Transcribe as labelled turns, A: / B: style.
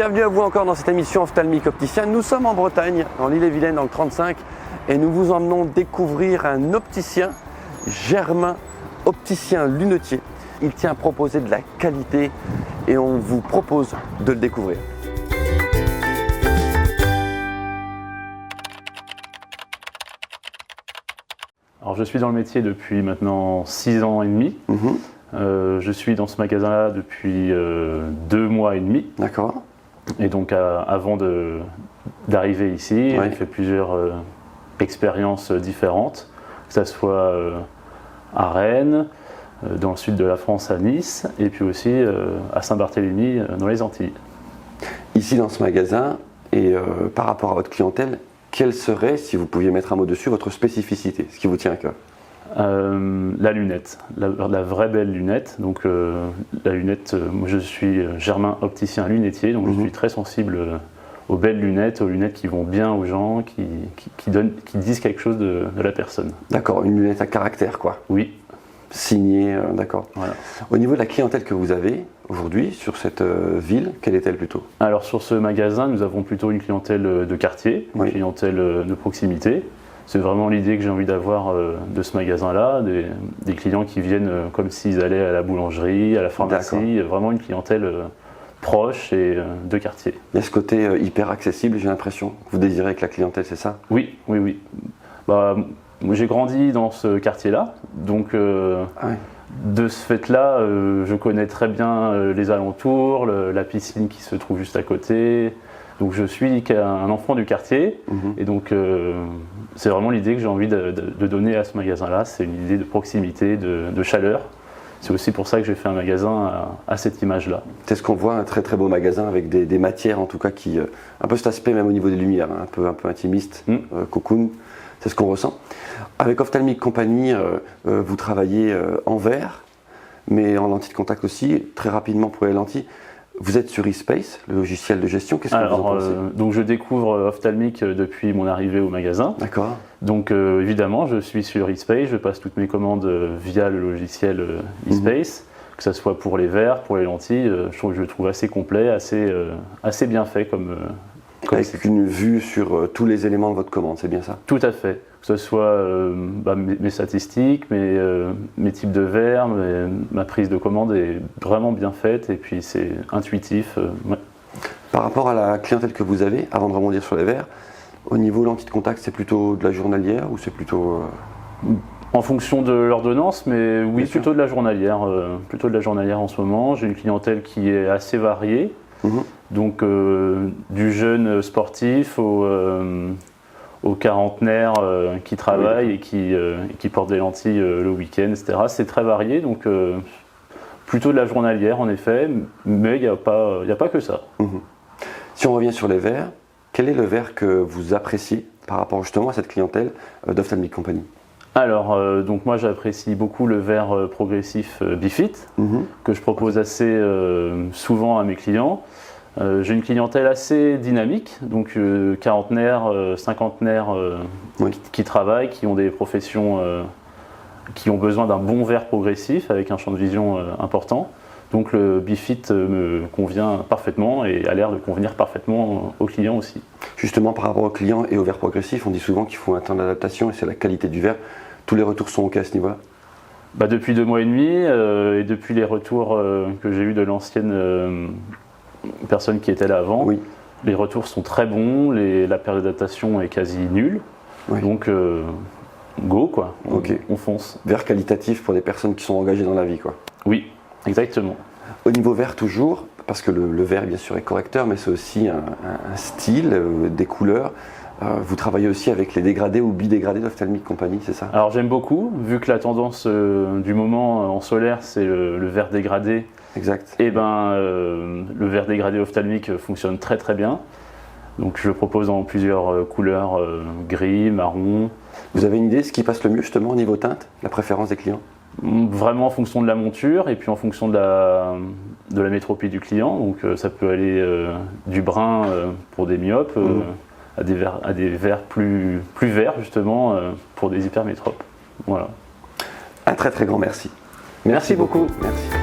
A: Bienvenue à vous encore dans cette émission Ophtalmique Opticien. Nous sommes en Bretagne, dans l'Ille-et-Vilaine, dans le 35, et nous vous emmenons découvrir un opticien, Germain, opticien lunetier. Il tient à proposer de la qualité et on vous propose de le découvrir.
B: Alors, je suis dans le métier depuis maintenant 6 ans et demi. Je suis dans ce magasin-là depuis 2 mois et demi.
A: D'accord.
B: Et donc, avant d'arriver ici,
A: Ouais.
B: j'ai fait plusieurs expériences différentes, que ce soit à Rennes, dans le sud de la France à Nice, et puis aussi à Saint-Barthélemy dans les Antilles.
A: Ici dans ce magasin, et par rapport à votre clientèle, quelle serait, si vous pouviez mettre un mot dessus, votre spécificité, ce qui vous tient à cœur?
B: La lunette, la vraie belle lunette. Donc la lunette, moi je suis Germain, opticien lunetier, donc je suis très sensible aux belles lunettes, aux lunettes qui vont bien aux gens, qui disent quelque chose de la personne.
A: D'accord, une lunette à caractère quoi.
B: Oui.
A: Signée, d'accord.
B: Voilà.
A: Au niveau de la clientèle que vous avez aujourd'hui sur cette ville, quelle est-elle plutôt?
B: Alors sur ce magasin, nous avons plutôt une clientèle de quartier, une
A: Oui.
B: clientèle de proximité. C'est vraiment l'idée que j'ai envie d'avoir de ce magasin-là, des clients qui viennent comme s'ils allaient à la boulangerie, à la pharmacie, vraiment une clientèle proche et de quartier.
A: Il y a ce côté hyper accessible, j'ai l'impression, que vous désirez avec la clientèle, c'est ça?
B: Oui, oui, oui. Bah, moi, j'ai grandi dans ce quartier-là, donc
A: Ah ouais.
B: de ce fait-là, je connais très bien les alentours, la piscine qui se trouve juste à côté. Donc je suis un enfant du quartier, et donc c'est vraiment l'idée que j'ai envie de donner à ce magasin-là. C'est une idée de proximité, de chaleur. C'est aussi pour ça que j'ai fait un magasin à cette image-là.
A: C'est ce qu'on voit, un très très beau magasin avec des matières en tout cas qui, un peu cet aspect même au niveau des lumières, hein, un peu intimiste, cocoon, c'est ce qu'on ressent. Avec Ophtalmique Company, vous travaillez en verre, mais en lentille de contact aussi, très rapidement pour les lentilles. Vous êtes sur eSpace, le logiciel de gestion, qu'est-ce que vous en pensez?
B: Donc je découvre Ophtalmique depuis mon arrivée au magasin.
A: D'accord.
B: Donc évidemment, je suis sur eSpace, je passe toutes mes commandes via le logiciel eSpace, que ce soit pour les verres, pour les lentilles, je le trouve assez complet, assez bien fait comme
A: Avec une vue sur tous les éléments de votre commande, c'est bien ça?
B: Tout à fait, que ce soit mes statistiques, mes types de verres, ma prise de commande est vraiment bien faite et puis c'est intuitif. Ouais.
A: Par rapport à la clientèle que vous avez, avant de rebondir sur les verres, au niveau lentille de contact, c'est plutôt de la journalière ou c'est plutôt…
B: En fonction de l'ordonnance, mais oui,
A: Bien sûr.
B: plutôt de la journalière. Plutôt de la journalière en ce moment. J'ai une clientèle qui est assez variée, donc du jeune sportif au quarantenaire qui travaille et qui porte des lentilles le week-end, etc. C'est très varié, donc plutôt de la journalière en effet, mais il n'y a pas que ça.
A: Si on revient sur les verres, quel est le verre que vous appréciez par rapport justement à cette clientèle d'Ophtalmique Company?
B: Alors, donc moi j'apprécie beaucoup le verre progressif Bifit, que je propose assez souvent à mes clients. J'ai une clientèle assez dynamique, donc quarantenaires, cinquantenaires qui travaillent, qui ont des professions qui ont besoin d'un bon verre progressif avec un champ de vision important. Donc le Bifit me convient parfaitement et a l'air de convenir parfaitement aux clients aussi.
A: Justement par rapport aux clients et au verre progressif, on dit souvent qu'il faut un temps d'adaptation et c'est la qualité du verre. Tous les retours sont OK à ce niveau-là?
B: Bah depuis 2 mois et demi et depuis les retours que j'ai eus de l'ancienne personne qui était là avant, les retours sont très bons, la période d'adaptation est quasi nulle, donc go quoi, on fonce.
A: Verre qualitatif pour des personnes qui sont engagées dans la vie quoi.
B: Oui, exactement.
A: Au niveau verre toujours, parce que le verre bien sûr est correcteur, mais c'est aussi un style, des couleurs. Vous travaillez aussi avec les dégradés ou bidégradés d'Ophtalmique Company, c'est ça?
B: Alors j'aime beaucoup, vu que la tendance du moment en solaire c'est le verre dégradé.
A: Exact.
B: Et le verre dégradé ophtalmique fonctionne très très bien. Donc je le propose en plusieurs couleurs, gris, marron.
A: Vous avez une idée de ce qui passe le mieux justement au niveau teinte, la préférence des clients?
B: Vraiment en fonction de la monture et puis en fonction de la métropie du client. Donc ça peut aller du brun pour des myopes à des verres plus verts justement pour des hypermétropes. Voilà.
A: Un très très grand merci. Merci beaucoup. Merci.